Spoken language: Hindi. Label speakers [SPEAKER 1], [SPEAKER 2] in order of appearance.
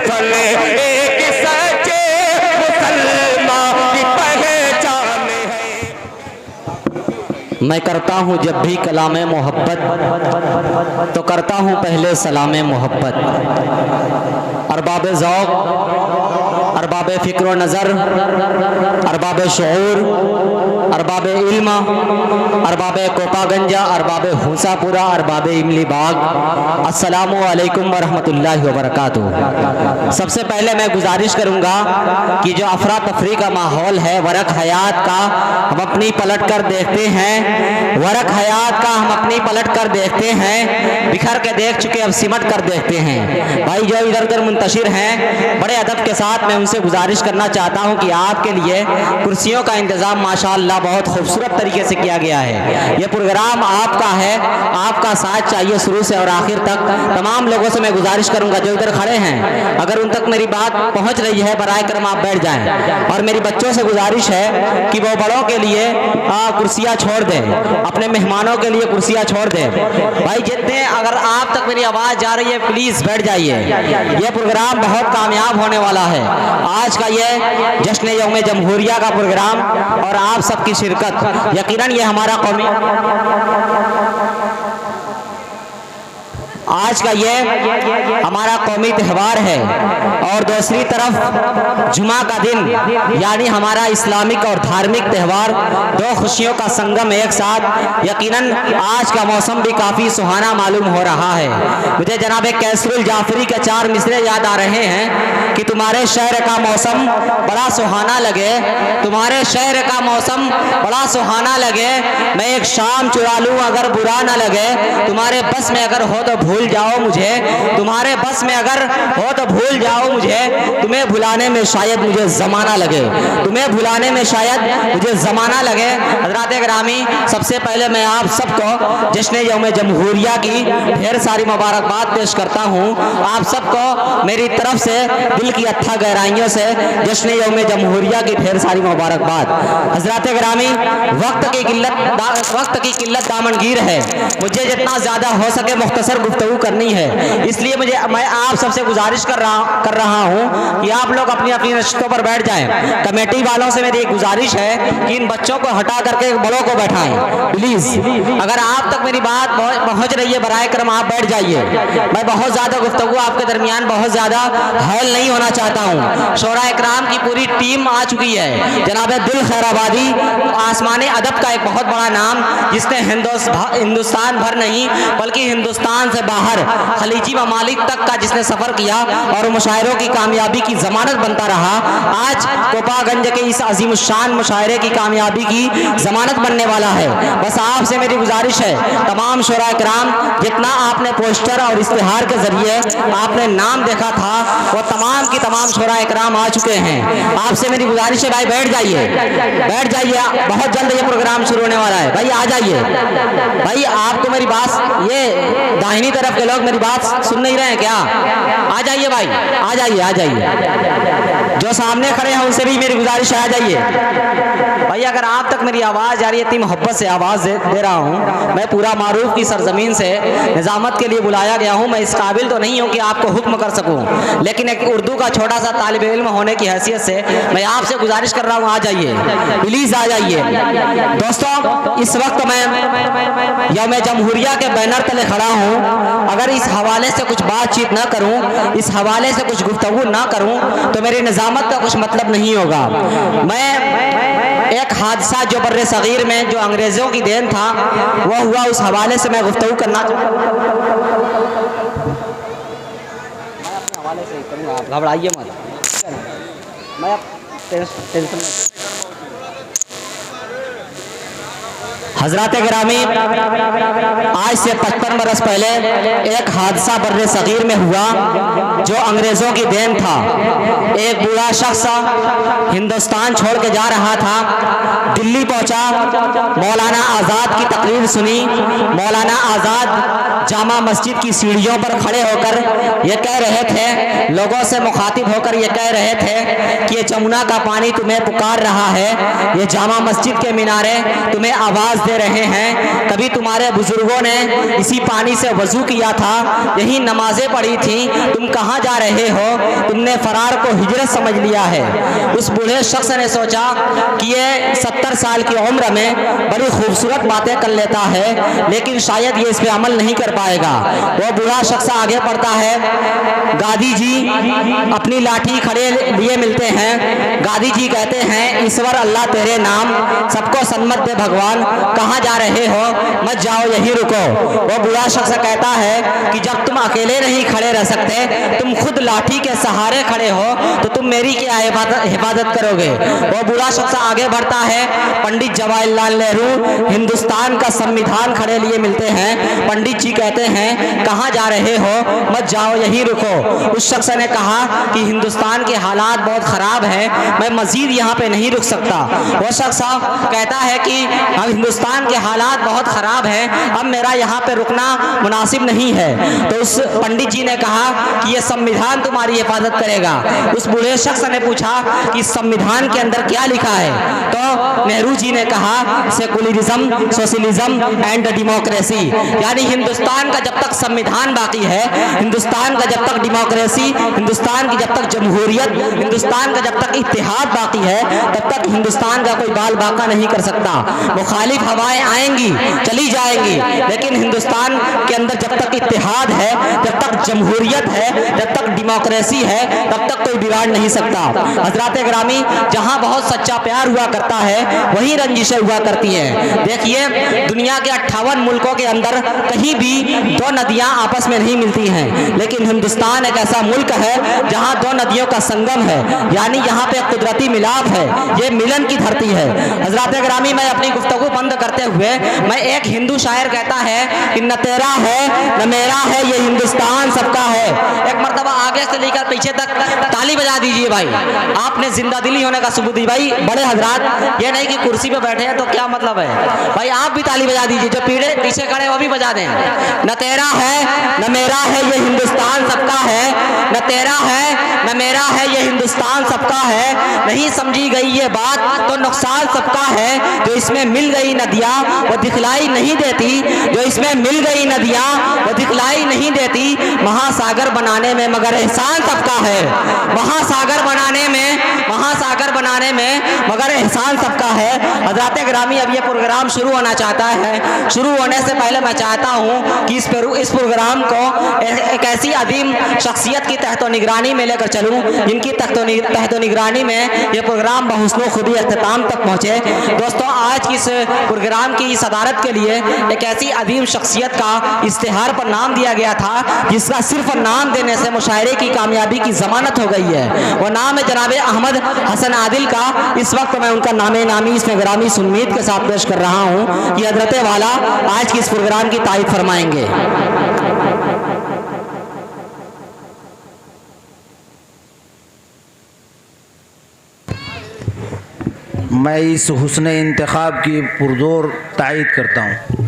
[SPEAKER 1] कफन एक सच्चे मुसलमान की पहचान है।
[SPEAKER 2] मैं करता हूँ जब भी कलामे मोहब्बत, तो करता हूँ पहले सलामे मोहब्बत। अरबाब ज़ौक़, अरबाब फ़िक्र व नज़र, अरबाब शऊर, अरबाब इल्म, अरबाब कोपागंजा, अरबाब हुसापुरा, अरबाब इमली बाग, अस्सलामु अलैकुम व रहमतुल्लाहि व बरकातुहू। सबसे पहले मैं गुजारिश करूँगा कि जो अफरा तफरी का माहौल है, वरक हयात का हम अपनी पलट कर देखते हैं, वरक हयात का हम अपनी पलट कर देखते हैं, बिखर के देख चुके अब सिमट कर देखते हैं। भाई जो इधर उधर मुंतशिर हैं, बड़े अदब के साथ मैं उनसे गुजारिश करना चाहता हूं कि आपके लिए कुर्सियों का इंतज़ाम माशाअल्लाह बहुत खूबसूरत तरीके से किया गया है। ये प्रोग्राम आपका है, आपका साथ चाहिए शुरू से और आखिर तक। तमाम लोगों से मैं गुजारिश करूंगा जो इधर खड़े हैं, अगर उन तक मेरी बात पहुंच रही है, बराए करम आप बैठ जाएं। और मेरी बच्चों से गुजारिश है कि वो बड़ों के लिए कुर्सियाँ छोड़ दें, अपने मेहमानों के लिए कुर्सियाँ छोड़ दें। भाई जितने अगर आप तक मेरी आवाज़ जा रही है प्लीज़ बैठ जाइए। ये प्रोग्राम बहुत कामयाब होने वाला है। आज का ये जश्न यौम जमहूरिया का प्रोग्राम और आप सबकी शिरकत, यकीनन ये हमारा कौमी आज का ये हमारा कौमी त्यौहार है। और दूसरी तरफ जुमा का दिन यानी हमारा इस्लामिक और धार्मिक त्यौहार, दो खुशियों का संगम एक साथ। यकीनन आज का मौसम भी काफ़ी सुहाना मालूम हो रहा है। मुझे जनाब कैसरुल जाफरी के 4 मिसरे याद आ रहे हैं कि तुम्हारे शहर का मौसम बड़ा सुहाना लगे, तुम्हारे शहर का मौसम बड़ा सुहाना लगे, मैं एक शाम चुरा लूँ अगर बुरा ना लगे, तुम्हारे बस में अगर हो तो भूल जाओ मुझे, तुम्हारे बस में अगर हो तो भूल जाओ मुझे, तुम्हें भुलाने में शायद मुझे ज़माना लगे, तुम्हें भुलाने में शायद मुझे ज़माना लगे। हज़रात गिरामी, सबसे पहले मैं आप सबको जश्न यौम जमहूरिया की ढेर सारी मुबारकबाद पेश करता हूँ। आप सबको मेरी तरफ से दिल की अथाह गहराइयों से जश्न यौम जमहूरिया की ढेर सारी मुबारकबाद। हज़रात गिरामी, वक्त की किल्लत दामनगीर है, मुझे जितना ज़्यादा हो सके मुख्तसर गुफ्तगू करनी है, इसलिए मैं आप सबसे गुजारिश कर रहा हूं कि आप लोग अपनी अपनी नशिस्तों पर बैठ जाएं। कमेटी वालों से मेरी एक गुजारिश है कि इन बच्चों को हटा करके बड़ों को बैठाएं प्लीज। अगर आप तक मेरी बात पहुंच रही है, बराए करम आप बैठ जाइए। मैं बहुत ज्यादा गुफ्तगू आपके दरमियान बहुत ज्यादा हौल नहीं होना चाहता हूँ। शोरा इकराम की पूरी टीम आ चुकी है। जनाब दिल खैराबादी, आसमानी अदब का एक बहुत बड़ा नाम, जिसने हिंदुस्तान भर नहीं बल्कि हिंदुस्तान से बाहर खलीजी ममालिक तक का जिसने सफर किया और मुशायरों की कामयाबी की जमानत बनता रहा, आज कोपागंज के इस अजीम शान मुशायरे की कामयाबी की जमानत बनने वाला है। बस आपसे मेरी गुजारिश है, तमाम शोरा इकराम, जितना आपने पोस्टर और इश्तिहार के जरिए आपने नाम देखा था, वो तमाम की तमाम शोरा इकराम आ चुके हैं। आपसे मेरी गुजारिश है भाई बैठ जाइए, बैठ जाइए, बहुत जल्द ये प्रोग्राम शुरू होने वाला है। भाई आ जाइए। भाई आपको मेरी बात, ये दाहिनी तरफ के लोग मेरी बात सुन नहीं रहे हैं क्या? आ जाइए भाई, आ जाइए, आ जाइए। जो सामने खड़े हैं उनसे भी मेरी गुजारिश है, आ जाइए। भाई अगर आप तक मेरी आवाज़ आ रही है, इतनी मोहब्बत से आवाज़ दे रहा हूँ। मैं पूरा मारूफ की सरजमीन से निज़ामत के लिए बुलाया गया हूँ। मैं इस काबिल तो नहीं हूँ कि आपको हुक्म कर सकूँ, लेकिन एक उर्दू का छोटा सा तालिब इल्म होने की हैसियत से मैं आपसे गुजारिश कर रहा हूँ, आ जाइए प्लीज़, आ जाइए। दोस्तों, इस वक्त मैं यौम जमहूरिया के बैनर तले खड़ा हूँ। अगर इस हवाले से कुछ बातचीत ना करूँ, इस हवाले से कुछ गुफ्तगू ना करूँ, तो मेरी निज़ामत का कुछ मतलब नहीं होगा। मैं एक हादसा जो बर्रे सगीर में जो अंग्रेज़ों की देन था वो हुआ, उस हवाले से मैं गुफ्तगू करना चाहता हूँ। मैं अपने हवाले से करूँगा, आप घबराइए मत, मैं टेंशन में। हज़रात गिरामी, आज से 55 बरस पहले एक हादसा बर्रे सगीर में हुआ जो अंग्रेज़ों की देन था। एक बूढ़ा शख्स हिंदुस्तान छोड़ के जा रहा था, दिल्ली पहुंचा, मौलाना आज़ाद की तकरीर सुनी। मौलाना आज़ाद जामा मस्जिद की सीढ़ियों पर खड़े होकर ये कह रहे थे, लोगों से मुखातिब होकर ये कह रहे थे कि ये जमुना का पानी तुम्हें पुकार रहा है, ये जामा मस्जिद के मीनारे तुम्हें आवाज़ दे रहे हैं, कभी तुम्हारे बुजुर्गों ने इसी पानी से वजू किया था, यही नमाजें पढ़ी थी, तुम कहाँ जा रहे हो, तुमने फरार को हिजरत समझ लिया है। उस बूढ़े शख्स ने सोचा कि ये 70 साल की उम्र में बड़ी खूबसूरत बातें कर लेता है, लेकिन शायद ये इस पे अमल नहीं कर पाएगा। वो बूढ़ा शख्स आगे बढ़ता है। गादी जी अपनी लाठी खड़े लिए मिलते हैं। गादी जी कहते हैं, ईश्वर अल्लाह तेरे नाम, सबको सन्मत दे भगवान, कहाँ जा रहे हो, मत जाओ, यहीं रुको। वो बूढ़ा शख्स कहता है कि जब तुम अकेले नहीं खड़े रह सकते, तुम खुद लाठी के सहारे खड़े हो, तो तुम मेरी क्या हिफाजत करोगे। वो बूढ़ा शख्स आगे बढ़ता है। पंडित जवाहरलाल नेहरू हिंदुस्तान का संविधान खड़े लिए मिलते हैं। पंडित जी कहते हैं, कहाँ जा रहे हो, मत जाओ, यहीं रुको। उस शख्स ने कहा कि हिंदुस्तान के हालात बहुत खराब हैं, मैं मजीद यहाँ पे नहीं रुक सकता। वो शख्स कहता है कि अब हिंदुस्तान के हालात बहुत खराब हैं, अब मेरा यहाँ पे रुकना मुनासिब नहीं है। तो उस पंडित जी ने कहा कि ये संविधान तुम्हारी हिफाजत करेगा। उस बूढ़े शख्स ने पूछा कि संविधान के अंदर क्या लिखा है। तो नेहरू जी ने कहा, सेकुलरिज्म, सोशलिज्म एंड डेमोक्रेसी, यानी हिंदुस्तान का जब तक संविधान बाकी है, हिंदुस्तान का जब तक डेमोक्रेसी, हिंदुस्तान की जब तक जमहूरियत, हिंदुस्तान का जब तक इत्तेहाद बाकी है, तब तक हिंदुस्तान का कोई बाल बाका नहीं कर सकता। मुखालिफ हवाएं आएंगी, चली जाएंगी, लेकिन हिंदुस्तान के अंदर जब तक इत्तेहाद है, जब तक जमहूरियत है, जब तक डेमोक्रेसी है, तब तक कोई बिगाड़ नहीं सकता। हजरात ग्रामी, जहां बहुत सच्चा प्यार हुआ करता है, वहीं रंजिशें हुआ करती हैं। देखिए, दुनिया के 58 मुल्कों के अंदर कहीं भी दो नदियां आपस में नहीं मिलती हैं, लेकिन हिंदुस्तान एक ऐसा मुल्क है जहां दो नदियों का संगम है, यानी यहाँ पे कुदरती मिलाप है, ये मिलन की धरती है। हजरात ग्रामी, मैं अपनी गुफ्तगू बंद करते हुए, मैं एक हिंदू शायर कहता है कि न तेरा है न मेरा है, ये हिंदुस्तान सबका है। एक मर्तबा आगे से लेकर पीछे तक ताली बजा दीजिए भाई, आपने जिंदा दिली होने का सबूत दी। भाई बड़े हजरात, ये नहीं कि कुर्सी पे बैठे हैं तो क्या मतलब है, भाई आप भी ताली बजा दीजिए, जो पीछे खड़े वो भी बजा दें। न तेरा है न मेरा है, ये हिंदुस्तान सबका है, न तेरा है न मेरा है, ये हिंदुस्तान सबका है। नहीं समझी गई ये बात तो नुकसान सबका है, जो इसमें मिल गई नदियाँ वो दिखलाई नहीं देती, जो इसमें मिल गई नदियाँ वो दिखलाई नहीं देती। महासागर बनाने में मगर एहसान सबका है, महासागर बनाने में मगर एहसान सबका है। हज़रात गिरामी, अब ये प्रोग्राम शुरू होना चाहता है। शुरू होने से पहले मैं चाहता हूँ कि इस प्रोग्राम को एक ऐसी अदीम शख्सियत की तहत निगरानी में लेकर चलूँ, जिनकी तहत निगरानी में ये प्रोग्राम बहुस्नो खुदी अख्ताम तक पहुँचे। दोस्तों, आज की इस प्रोग्राम की सदारत के लिए एक ऐसी अदीम शख्सियत का इश्तिहार पर नाम दिया गया था, जिसका सिर्फ नाम देने से मुशायरे की कामयाबी की जमानत हो गई है। वो नाम है जनाब अहमद हसन आदिल का। इस वक्त मैं उनका नामे नामी इसमें ग्रामी सुन्नीत के साथ पेश कर रहा हूँ कि हजरत वाला आज की इस प्रोग्राम की तारीफ फरमाएंगे।
[SPEAKER 3] मैं इस हुस्न इंतखाब की पुरजोर तायीद करता हूँ।